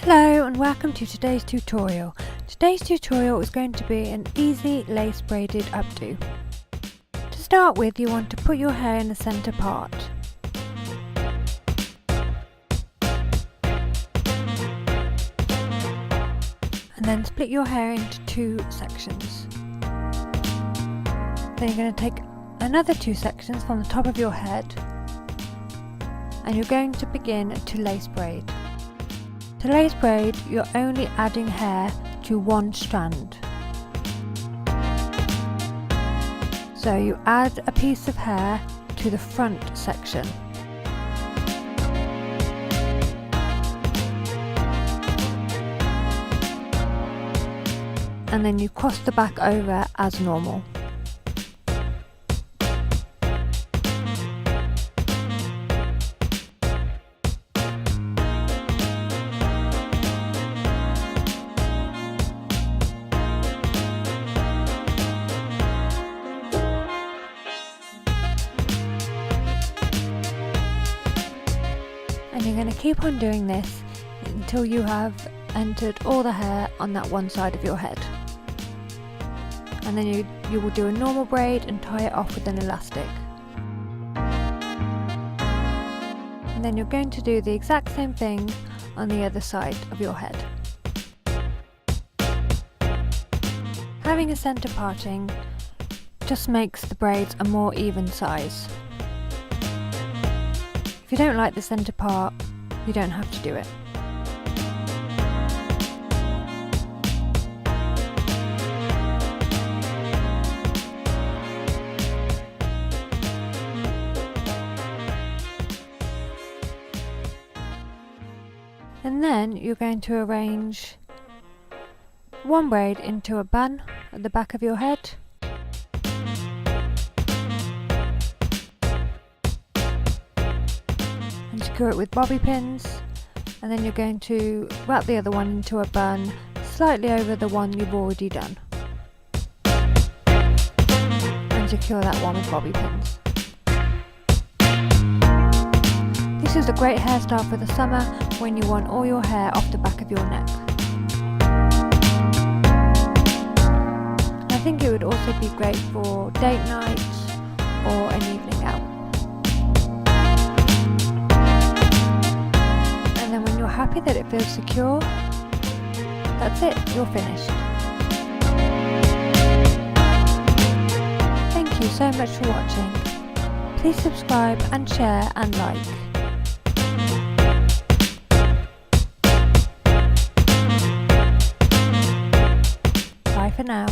Hello and welcome to today's tutorial. Today's tutorial is going to be an easy lace braided updo. To start with, you want to put your hair in the centre part. And then split your hair into two sections. Then you're going to take another two sections from the top of your head and you're going to begin to lace braid. To lace braid, you're only adding hair to one strand. So you add a piece of hair to the front section. And then you cross the back over as normal. And you're going to keep on doing this until you have entered all the hair on that one side of your head. And then you will do a normal braid and tie it off with an elastic. And then you're going to do the exact same thing on the other side of your head. Having a centre parting just makes the braids a more even size. If you don't like the centre part, you don't have to do it. And then you're going to arrange one braid into a bun at the back of your head. And secure it with bobby pins, and then you're going to wrap the other one into a bun slightly over the one you've already done and secure that one with bobby pins. This is a great hairstyle for the summer when you want all your hair off the back of your neck. I think it would also be great for date nights or an evening out. And then when you're happy that it feels secure, that's it, you're finished. Thank you so much for watching. Please subscribe and share and like. Bye for now.